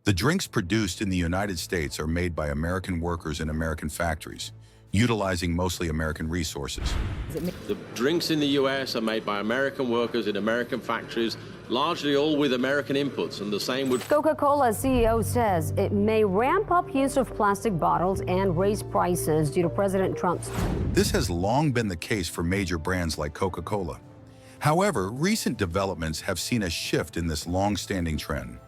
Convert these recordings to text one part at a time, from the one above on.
The drinks produced in the United States are made by American workers in American factories, utilizing mostly American resources. The drinks in the US are made by American workers in American factories, largely all with American inputs, and the same would... Coca Cola CEO says it may ramp up use of plastic bottles and raise prices due to President Trump's... This has long been the case for major brands like Coca Cola. However, recent developments have seen a shift in this long-standing trend.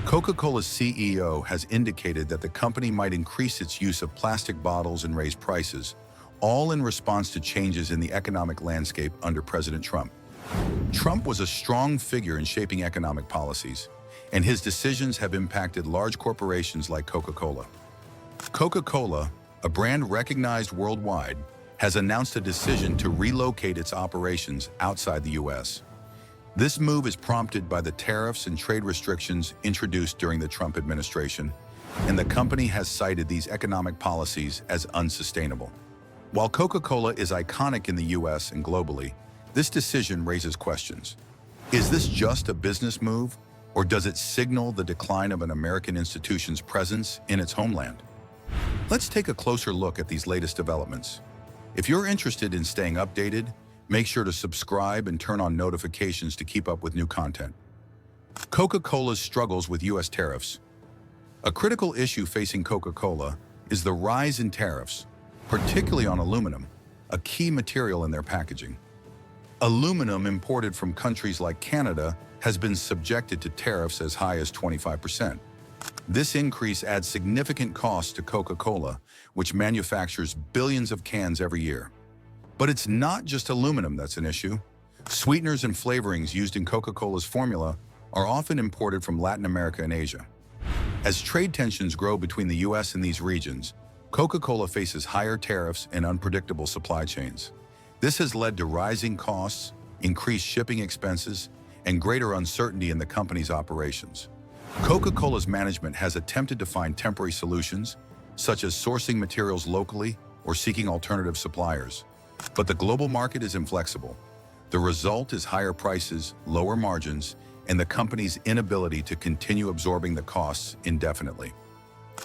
Coca Cola's CEO has indicated that the company might increase its use of plastic bottles and raise prices, all in response to changes in the economic landscape under President Trump. Trump was a strong figure in shaping economic policies, and his decisions have impacted large corporations like Coca Cola. Coca Cola, a brand recognized worldwide, has announced a decision to relocate its operations outside the U.S. This move is prompted by the tariffs and trade restrictions introduced during the Trump administration, and the company has cited these economic policies as unsustainable. While Coca-Cola is iconic in the U.S. and globally, this decision raises questions. Is this just a business move, or does it signal the decline of an American institution's presence in its homeland? Let's take a closer look at these latest developments. If you're interested in staying updated, make sure to subscribe and turn on notifications to keep up with new content. Coca-Cola's struggles with U.S. tariffs. A critical issue facing Coca-Cola is the rise in tariffs, particularly on aluminum, a key material in their packaging. Aluminum imported from countries like Canada has been subjected to tariffs as high as 25%. This increase adds significant costs to Coca-Cola, which manufactures billions of cans every year. But it's not just aluminum that's an issue. Sweeteners and flavorings used in Coca-Cola's formula are often imported from Latin America and Asia. As trade tensions grow between the U.S. and these regions, Coca-Cola faces higher tariffs and unpredictable supply chains. This has led to rising costs, increased shipping expenses, and greater uncertainty in the company's operations. Coca-Cola's management has attempted to find temporary solutions, such as sourcing materials locally or seeking alternative suppliers. But the global market is inflexible. The result is higher prices, lower margins, and the company's inability to continue absorbing the costs indefinitely.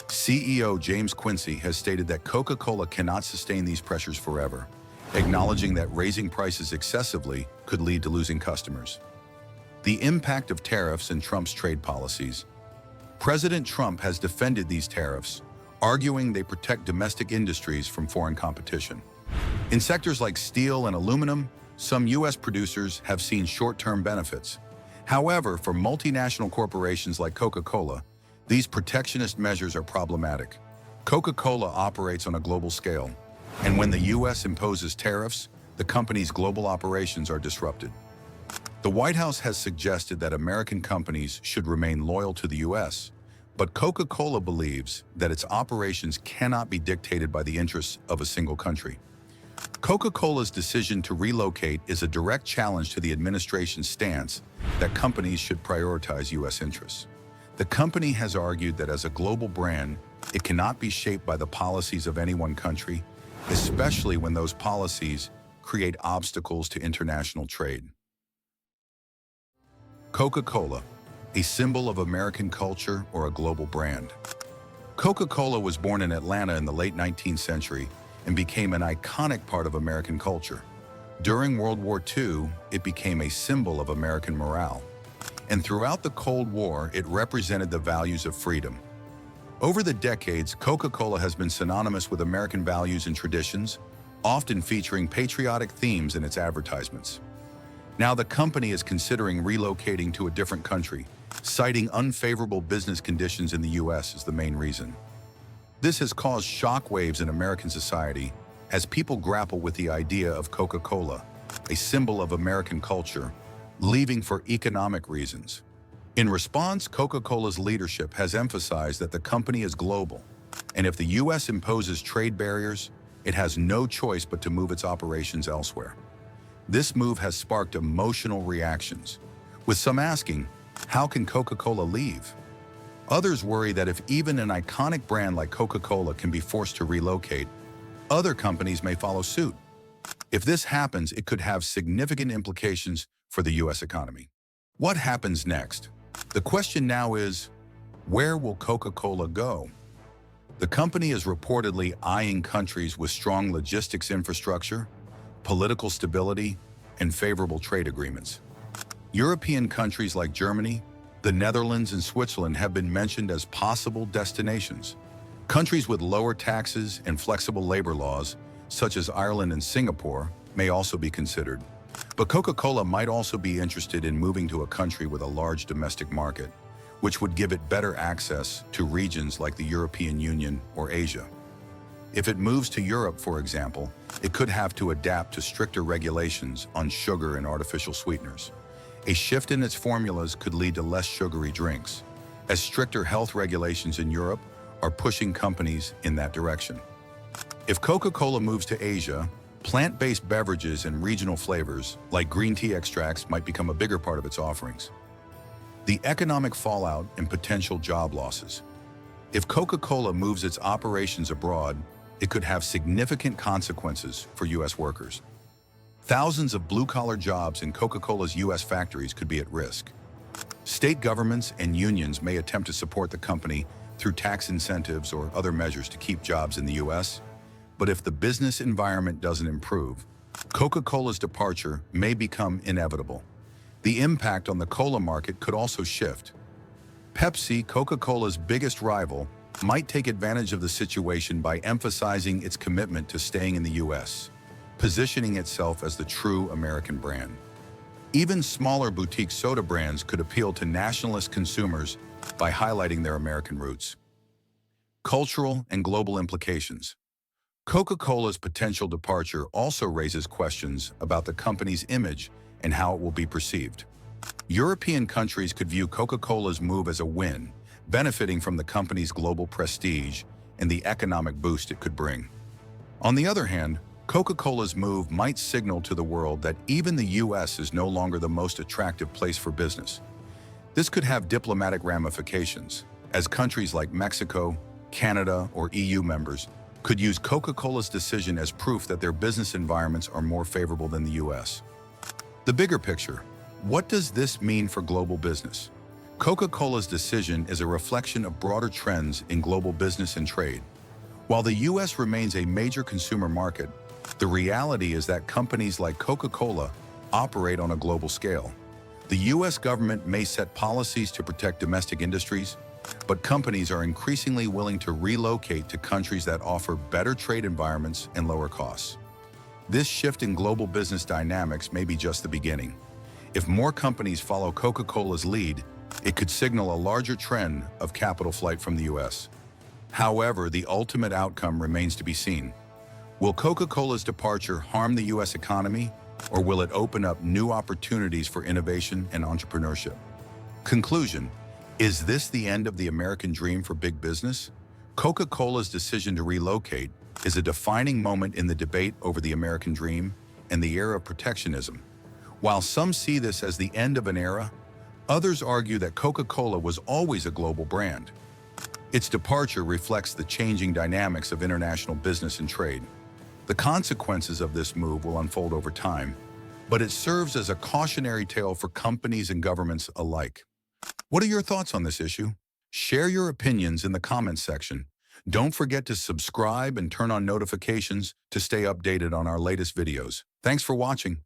CEO James Quincy has stated that Coca-Cola cannot sustain these pressures forever, acknowledging that raising prices excessively could lead to losing customers. The impact of tariffs and Trump's trade policies. President Trump has defended these tariffs, arguing they protect domestic industries from foreign competition. In sectors like steel and aluminum, some U.S. producers have seen short-term benefits. However, for multinational corporations like Coca-Cola, these protectionist measures are problematic. Coca-Cola operates on a global scale, and when the U.S. imposes tariffs, the company's global operations are disrupted. The White House has suggested that American companies should remain loyal to the U.S., but Coca-Cola believes that its operations cannot be dictated by the interests of a single country. Coca-Cola's decision to relocate is a direct challenge to the administration's stance that companies should prioritize U.S. interests. The company has argued that as a global brand, it cannot be shaped by the policies of any one country, especially when those policies create obstacles to international trade. Coca-Cola, a symbol of American culture or a global brand. Coca-Cola was born in Atlanta in the late 19th century and became an iconic part of American culture. During World War II, it became a symbol of American morale. And throughout the Cold War, it represented the values of freedom. Over the decades, Coca-Cola has been synonymous with American values and traditions, often featuring patriotic themes in its advertisements. Now the company is considering relocating to a different country, citing unfavorable business conditions in the U.S. as the main reason. This has caused shockwaves in American society as people grapple with the idea of Coca-Cola, a symbol of American culture, leaving for economic reasons. In response, Coca-Cola's leadership has emphasized that the company is global, and if the U.S. imposes trade barriers, it has no choice but to move its operations elsewhere. This move has sparked emotional reactions, with some asking, how can Coca-Cola leave? Others worry that if even an iconic brand like Coca-Cola can be forced to relocate, other companies may follow suit. If this happens, it could have significant implications for the U.S. economy. What happens next? The question now is, Where will Coca-Cola go? The company is reportedly eyeing countries with strong logistics infrastructure, political stability, and favorable trade agreements. European countries like Germany, the Netherlands, and Switzerland have been mentioned as possible destinations. Countries with lower taxes and flexible labor laws, such as Ireland and Singapore, may also be considered. But Coca-Cola might also be interested in moving to a country with a large domestic market, which would give it better access to regions like the European Union or Asia. If it moves to Europe, for example, it could have to adapt to stricter regulations on sugar and artificial sweeteners. A shift in its formulas could lead to less sugary drinks, as stricter health regulations in Europe are pushing companies in that direction. If Coca-Cola moves to Asia, plant-based beverages and regional flavors, like green tea extracts, might become a bigger part of its offerings. The economic fallout and potential job losses. If Coca-Cola moves its operations abroad, it could have significant consequences for U.S. workers. Thousands of blue-collar jobs in Coca-Cola's U.S. factories could be at risk. State governments and unions may attempt to support the company through tax incentives or other measures to keep jobs in the U.S. But if the business environment doesn't improve, Coca-Cola's departure may become inevitable. The impact on the cola market could also shift. Pepsi, Coca-Cola's biggest rival, might take advantage of the situation by emphasizing its commitment to staying in the U.S., positioning itself as the true American brand. Even smaller boutique soda brands could appeal to nationalist consumers by highlighting their American roots. Cultural and global implications. Coca-Cola's potential departure also raises questions about the company's image and how it will be perceived. European countries could view Coca-Cola's move as a win, benefiting from the company's global prestige and the economic boost it could bring. On the other hand, Coca-Cola's move might signal to the world that even the U.S. is no longer the most attractive place for business. This could have diplomatic ramifications, as countries like Mexico, Canada, or EU members could use Coca-Cola's decision as proof that their business environments are more favorable than the U.S. The bigger picture. What does this mean for global business? Coca-Cola's decision is a reflection of broader trends in global business and trade. While the U.S. remains a major consumer market, the reality is that companies like Coca-Cola operate on a global scale. The U.S. government may set policies to protect domestic industries, but companies are increasingly willing to relocate to countries that offer better trade environments and lower costs. This shift in global business dynamics may be just the beginning. If more companies follow Coca-Cola's lead, it could signal a larger trend of capital flight from the U.S. However, the ultimate outcome remains to be seen. Will Coca-Cola's departure harm the U.S. economy, or will it open up new opportunities for innovation and entrepreneurship? Conclusion: is this the end of the American dream for big business? Coca-Cola's decision to relocate is a defining moment in the debate over the American dream and the era of protectionism. While some see this as the end of an era, others argue that Coca-Cola was always a global brand. Its departure reflects the changing dynamics of international business and trade. The consequences of this move will unfold over time, but it serves as a cautionary tale for companies and governments alike. What are your thoughts on this issue? Share your opinions in the comments section. Don't forget to subscribe and turn on notifications to stay updated on our latest videos. Thanks for watching.